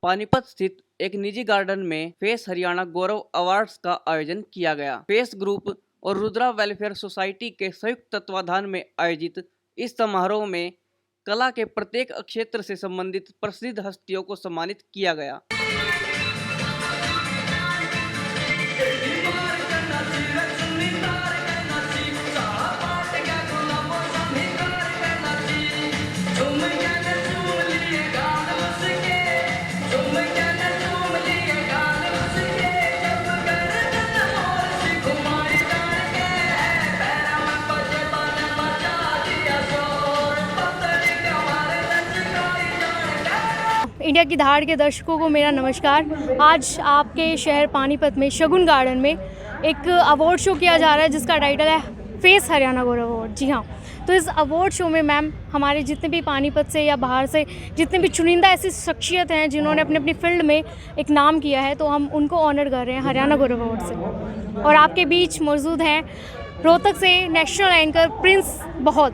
पानीपत स्थित एक निजी गार्डन में फेस हरियाणा गौरव अवार्ड्स का आयोजन किया गया। फेस ग्रुप और रुद्रा वेलफेयर सोसाइटी के संयुक्त तत्वाधान में आयोजित इस समारोह में कला के प्रत्येक क्षेत्र से संबंधित प्रसिद्ध हस्तियों को सम्मानित किया गया। इंडिया की दहाड़ के दर्शकों को मेरा नमस्कार। आज आपके शहर पानीपत में शगुन गार्डन में एक अवार्ड शो किया जा रहा है जिसका टाइटल है फेस हरियाणा गौरव अवार्ड। जी हाँ, तो इस अवार्ड शो में मैम हमारे जितने भी पानीपत से या बाहर से जितने भी चुनिंदा ऐसी शख्सियत हैं जिन्होंने अपनी अपनी फील्ड में एक नाम किया है, तो हम उनको ऑनर कर रहे हैं हरियाणा गौरव अवार्ड से। और आपके बीच मौजूद हैं रोहतक से नेशनल एंकर प्रिंस बहुत।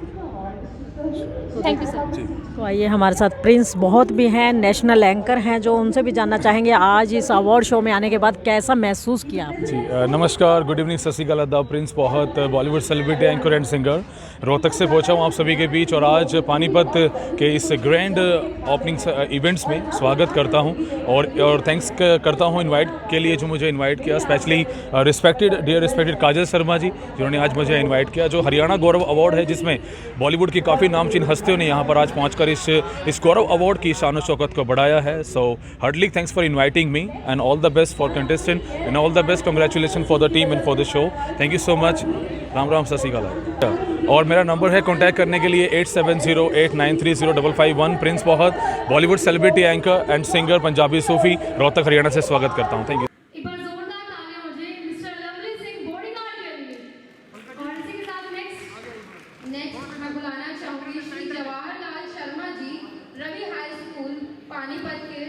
Thank you sir. तो आइए, हमारे साथ प्रिंस बहुत भी हैं, नेशनल एंकर हैं, जो उनसे भी जानना चाहेंगे आज इस अवार्ड शो में आने के बाद कैसा महसूस किया आपने? जी नमस्कार, गुड इवनिंग, सत श्री अकाल, आदाब। प्रिंस बहुत Bollywood celebrity anchor and singer Rohtak से पहुंचा हूं आप सभी के बीच और आज पानीपत के इस ग्रैंड ओपनिंग इवेंट्स में स्वागत करता हूं और थैंक्स करता हूं इनवाइट के लिए जो मुझे इनवाइट किया, स्पेशली डियर रिस्पेक्टेड काजल शर्मा जी जिन्होंने आज मुझे इनवाइट किया। जो हरियाणा गौरव अवार्ड है जिसमें बॉलीवुड की काफ़ी नामचीन हस्तियों ने यहाँ पर आज पहुँच इस गौरव अवार्ड की शान शौकत को बढ़ाया है। So heartly thanks for inviting me and all the best for contestant and all the best, congratulation for the team and for the show. Thank you so much. Ram Ram, Sat Sri अकाल। और मेरा नंबर है कॉन्टैक्ट करने के लिए 8708930551। प्रिंस बहुत, Bollywood celebrity anchor and singer, Punjabi Sufi, Rohtak Haryana से स्वागत करता हूँ। Thank you. नेक्स्ट मैं बुलाना चाहूंगी श्री जवाहरलाल शर्मा जी, रवि हाई स्कूल पानीपत के।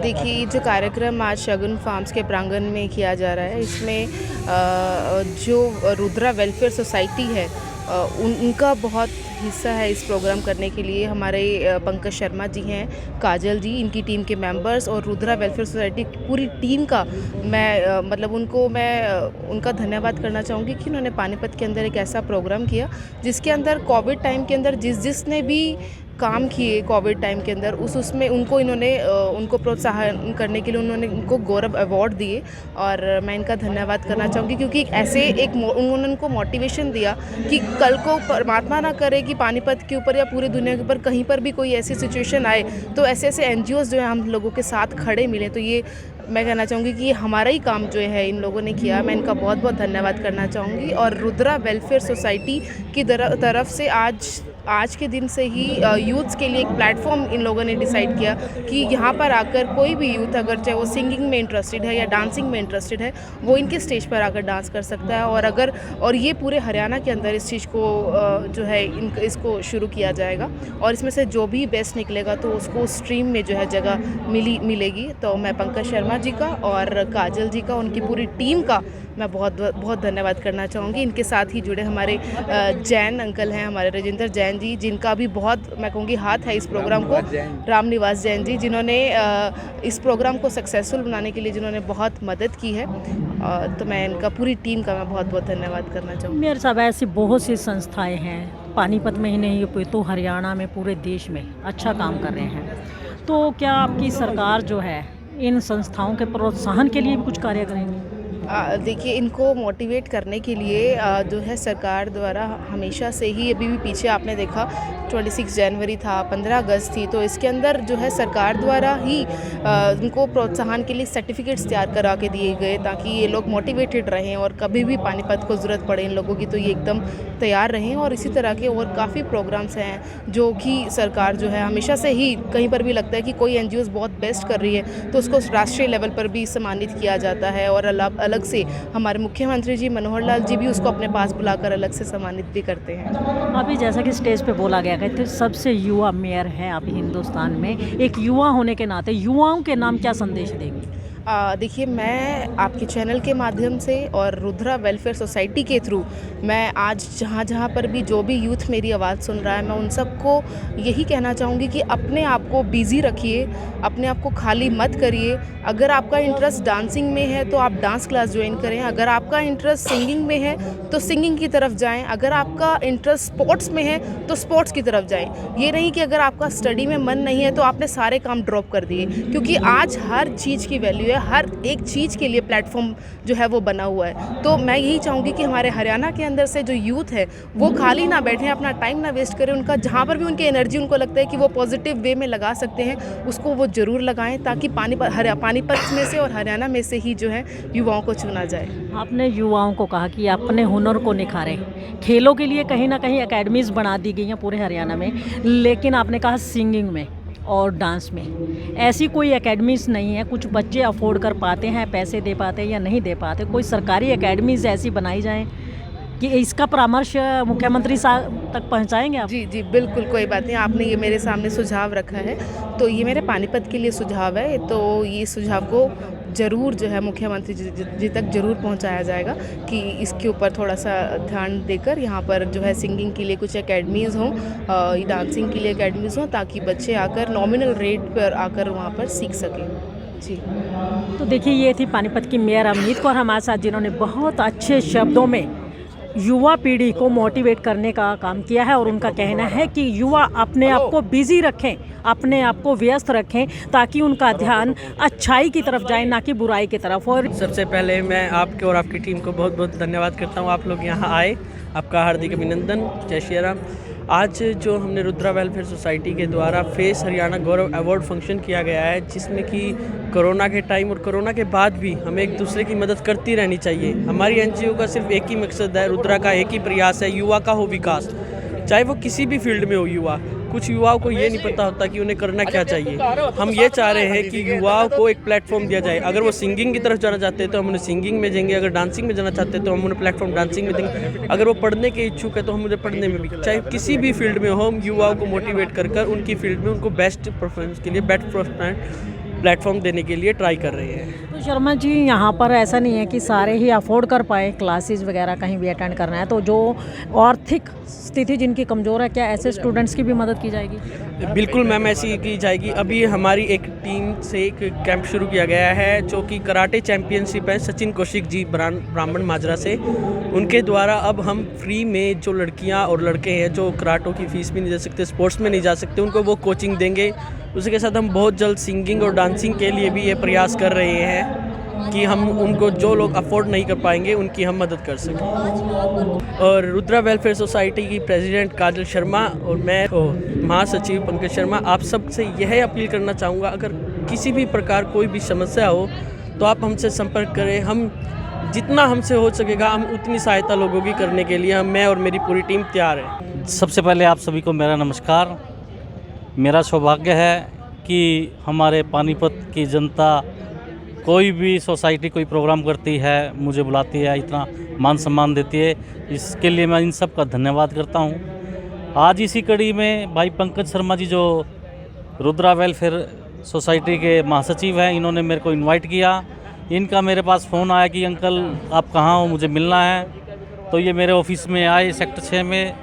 देखिए, जो कार्यक्रम आज शगुन फार्म्स के प्रांगण में किया जा रहा है, इसमें जो रुद्रा वेलफेयर सोसाइटी है उनका बहुत हिस्सा है इस प्रोग्राम करने के लिए। हमारे पंकज शर्मा जी हैं, काजल जी, इनकी टीम के मेंबर्स और रुद्रा वेलफेयर सोसाइटी की पूरी टीम का मैं उनका धन्यवाद करना चाहूँगी कि उन्होंने पानीपत के अंदर एक ऐसा प्रोग्राम किया जिसके अंदर कोविड टाइम के अंदर जिसने भी काम किए कोविड टाइम के अंदर उसमें उनको प्रोत्साहन करने के लिए उन्होंने उनको गौरव अवार्ड दिए। और मैं इनका धन्यवाद करना चाहूँगी क्योंकि उन्होंने उनको मोटिवेशन दिया कि कल को परमात्मा ना करे कि पानीपत के ऊपर या पूरी दुनिया के ऊपर कहीं पर भी कोई ऐसी सिचुएशन आए तो ऐसे NGOs जो है हम लोगों के साथ खड़े मिले। तो ये मैं कहना चाहूँगी कि ये हमारा ही काम जो है इन लोगों ने किया। मैं इनका बहुत बहुत धन्यवाद करना चाहूँगी। और रुद्रा वेलफेयर सोसाइटी की तरफ से आज के दिन से ही यूथ्स के लिए एक प्लेटफॉर्म इन लोगों ने डिसाइड किया कि यहाँ पर आकर कोई भी यूथ अगर चाहे वो सिंगिंग में इंटरेस्टेड है या डांसिंग में इंटरेस्टेड है वो इनके स्टेज पर आकर डांस कर सकता है। और ये पूरे हरियाणा के अंदर इस चीज़ को जो है इसको शुरू किया जाएगा और इसमें से जो भी बेस्ट निकलेगा तो उसको स्ट्रीम में जो है जगह मिलेगी। तो मैं पंकज शर्मा जी का और काजल जी का, उनकी पूरी टीम का मैं बहुत बहुत धन्यवाद करना चाहूँगी। इनके साथ ही जुड़े हमारे जैन अंकल हैं, हमारे राजेंद्र जैन जी, जिनका भी बहुत मैं कहूँगी हाथ है इस प्रोग्राम को, राम निवास जैन जी, जिन्होंने इस प्रोग्राम को सक्सेसफुल बनाने के लिए जिन्होंने बहुत मदद की है। तो मैं इनका पूरी टीम का मैं बहुत बहुत धन्यवाद करना चाहूँगी। मेरे साहब, ऐसी बहुत सी संस्थाएं हैं पानीपत में ही नहीं तो हरियाणा में, पूरे देश में अच्छा काम कर रहे हैं। तो क्या आपकी सरकार जो है इन संस्थाओं के प्रोत्साहन के लिए भी कुछ कार्य करेंगी? देखिए, इनको मोटिवेट करने के लिए जो है सरकार द्वारा हमेशा से ही, अभी भी पीछे आपने देखा 26 जनवरी था, 15 अगस्त थी, तो इसके अंदर जो है सरकार द्वारा ही इनको प्रोत्साहन के लिए सर्टिफिकेट्स तैयार करा के दिए गए, ताकि ये लोग मोटिवेटेड रहें और कभी भी पानीपत को ज़रूरत पड़े इन लोगों की तो ये एकदम तैयार रहें। और इसी तरह के और काफ़ी प्रोग्राम्स हैं जो कि सरकार जो है हमेशा से ही, कहीं पर भी लगता है कि कोई NGOs बहुत बेस्ट कर रही है तो उसको राष्ट्रीय लेवल पर भी सम्मानित किया जाता है, और अलग से हमारे मुख्यमंत्री जी मनोहर लाल जी भी उसको अपने पास बुलाकर अलग से सम्मानित भी करते हैं। अभी जैसा कि स्टेज पे बोला गया है तो सबसे युवा मेयर हैं आप हिंदुस्तान में, एक युवा होने के नाते युवाओं के नाम क्या संदेश देंगे? देखिए, मैं आपके चैनल के माध्यम से और रुद्रा वेलफेयर सोसाइटी के थ्रू मैं आज जहाँ पर भी जो भी यूथ मेरी आवाज़ सुन रहा है, मैं उन सबको यही कहना चाहूँगी कि अपने आप को बिज़ी रखिए, अपने आप को खाली मत करिए। अगर आपका इंटरेस्ट डांसिंग में है तो आप डांस क्लास ज्वाइन करें, अगर आपका इंटरेस्ट सिंगिंग में है तो सिंगिंग की तरफ जाएँ, अगर आपका इंटरेस्ट स्पोर्ट्स में है तो स्पोर्ट्स की तरफ जाएँ। ये नहीं कि अगर आपका स्टडी में मन नहीं है तो आपने सारे काम ड्रॉप कर दिए, क्योंकि आज हर चीज़ की वैल्यू है, हर एक चीज़ के लिए प्लेटफॉर्म जो है वो बना हुआ है। तो मैं यही चाहूँगी कि हमारे हरियाणा के अंदर से जो यूथ है वो खाली ना बैठें, अपना टाइम ना वेस्ट करें, उनका जहाँ पर भी उनकी एनर्जी उनको लगता है कि वो पॉजिटिव वे में लगा सकते हैं उसको वो ज़रूर लगाएं, ताकि पानीपत में से और हरियाणा में से ही जो है युवाओं को चुना जाए। आपने युवाओं को कहा कि अपने हुनर को निखारें, खेलों के लिए कहीं ना कहीं एकेडमीज़ बना दी गई हैं पूरे हरियाणा में, लेकिन आपने कहा सिंगिंग में और डांस में ऐसी कोई एकेडमीज़ नहीं है। कुछ बच्चे अफोर्ड कर पाते हैं, पैसे दे पाते हैं या नहीं दे पाते, कोई सरकारी एकेडमीज़ ऐसी बनाई जाएं कि इसका परामर्श मुख्यमंत्री साहब तक पहुंचाएंगे आप? जी जी, बिल्कुल, कोई बात नहीं, आपने ये मेरे सामने सुझाव रखा है तो ये मेरे पानीपत के लिए सुझाव है, तो ये सुझाव को ज़रूर जो है मुख्यमंत्री जी तक ज़रूर पहुंचाया जाएगा कि इसके ऊपर थोड़ा सा ध्यान देकर यहाँ पर जो है सिंगिंग के लिए कुछ एकेडमीज़ हों, डांसिंग के लिए एकेडमीज़ हों, ताकि बच्चे आकर नॉमिनल रेट पर आकर वहाँ पर सीख सकें। जी, तो देखिए, ये थी पानीपत की मेयर अमित कौर हमारे साथ, जिन्होंने बहुत अच्छे शब्दों में युवा पीढ़ी को मोटिवेट करने का काम किया है। और उनका कहना है कि युवा अपने आप को बिजी रखें, अपने आप को व्यस्त रखें, ताकि उनका ध्यान अच्छाई की तरफ जाए, ना कि बुराई की तरफ। और सबसे पहले मैं आपके और आपकी टीम को बहुत बहुत धन्यवाद करता हूँ, आप लोग यहाँ आए, आपका हार्दिक अभिनंदन। जय श्री राम। आज जो हमने रुद्रा वेलफेयर सोसाइटी के द्वारा फेस हरियाणा गौरव अवार्ड फंक्शन किया गया है, जिसमें कि कोरोना के टाइम और कोरोना के बाद भी हमें एक दूसरे की मदद करती रहनी चाहिए। हमारी NGO का सिर्फ एक ही मकसद है, रुद्रा का एक ही प्रयास है, युवा का हो विकास, चाहे वो किसी भी फील्ड में हो युवा। कुछ युवाओं को ये नहीं पता होता कि उन्हें करना क्या चाहिए। हम ये चाह रहे हैं कि युवाओं को एक प्लेटफॉर्म दिया जाए। अगर वो सिंगिंग की तरफ जाना चाहते हैं तो हम उन्हें सिंगिंग में देंगे, अगर डांसिंग में जाना चाहते हैं तो हम उन्हें प्लेटफॉर्म डांसिंग में देंगे, अगर वो पढ़ने के इच्छुक है तो हम उन्हें पढ़ने में भी, चाहे किसी भी फील्ड में हो, हम युवाओं को मोटिवेट कर उनकी फील्ड में उनको बेस्ट परफॉर्मेंस के लिए बेस्ट प्लेटफॉर्म देने के लिए ट्राई कर रहे हैं। तो शर्मा जी, यहाँ पर ऐसा नहीं है कि सारे ही अफोर्ड कर पाए क्लासेस वगैरह कहीं भी अटेंड करना है, तो जो आर्थिक स्थिति जिनकी कमज़ोर है, क्या ऐसे स्टूडेंट्स की भी मदद की जाएगी? बिल्कुल मैम, ऐसी की जाएगी। अभी हमारी एक टीम से एक कैंप शुरू किया गया है जो कि कराटे चैम्पियनशिप है, सचिन कौशिक जी ब्राह्मण माजरा से, उनके द्वारा अब हम फ्री में जो लड़कियां और लड़के हैं जो कराटों की फ़ीस भी नहीं दे सकते, स्पोर्ट्स में नहीं जा सकते, उनको वो कोचिंग देंगे। उसके साथ हम बहुत जल्द सिंगिंग और डांसिंग के लिए भी ये प्रयास कर रहे हैं कि हम उनको, जो लोग अफोर्ड नहीं कर पाएंगे, उनकी हम मदद कर सकें। और रुद्रा वेलफेयर सोसाइटी की प्रेसिडेंट काजल शर्मा और मैं महासचिव पंकज शर्मा, आप सब से यह अपील करना चाहूँगा, अगर किसी भी प्रकार कोई भी समस्या हो तो आप हमसे संपर्क करें। हम जितना हमसे हो सकेगा हम उतनी सहायता लोगों की करने के लिए मैं और मेरी पूरी टीम तैयार है। सबसे पहले आप सभी को मेरा नमस्कार। मेरा सौभाग्य है कि हमारे पानीपत की जनता कोई भी सोसाइटी कोई प्रोग्राम करती है, मुझे बुलाती है, इतना मान सम्मान देती है, इसके लिए मैं इन सब का धन्यवाद करता हूँ। आज इसी कड़ी में भाई पंकज शर्मा जी जो रुद्रा वेलफेयर सोसाइटी के महासचिव हैं, इन्होंने मेरे को इनवाइट किया। इनका मेरे पास फ़ोन आया कि अंकल आप कहाँ हो, मुझे मिलना है। तो ये मेरे ऑफिस में आए सेक्टर 6 में,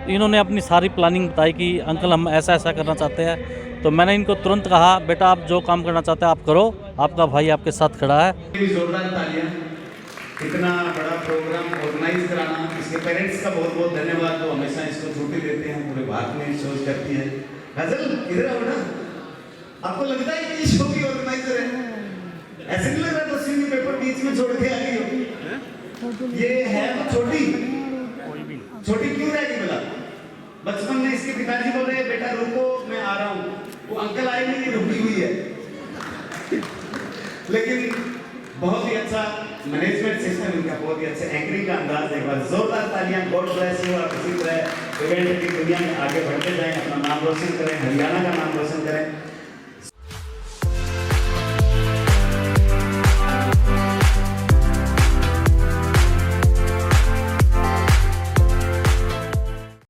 इन्होंने अपनी सारी प्लानिंग बताई कि अंकल हम ऐसा ऐसा करना चाहते हैं। तो मैंने इनको तुरंत कहा, बेटा आप जो काम करना चाहते हैं आप करो, आपका भाई आपके साथ खड़ा है। जोरदार तालियां, इतना बड़ा प्रोग्राम ऑर्गेनाइज कराना, इसके पेरेंट्स का बहुत बहुत धन्यवाद, जो हमेशा इसको छुट्टी देते हैं, पूरे भारत में शोज करती है। गजल इधर आओ ना, आपको लगता है कि शो की ऑर्गेनाइजर है, ऐसे नहीं लग रहा तो सीनी पेपर बीच में छोड़ के आ गई हो। ये है तो छोटी छोटी क्यों रहेगी भला? बचपन में इसके पिताजी बोल रहे बेटा रुको मैं आ रहा हूँ, वो अंकल आए नहीं, रुकी हुई है। लेकिन बहुत ही अच्छा मैनेजमेंट सिस्टम इनका, बहुत ही अच्छे एंकरिंग का अंदाज। एक बार जोरदार तालियां। God bless you. और इसी तरह इवेंट की दुनिया में आगे बढ़ते जाएं, अपना नाम रोशन करें, हरियाणा का नाम रोशन करें।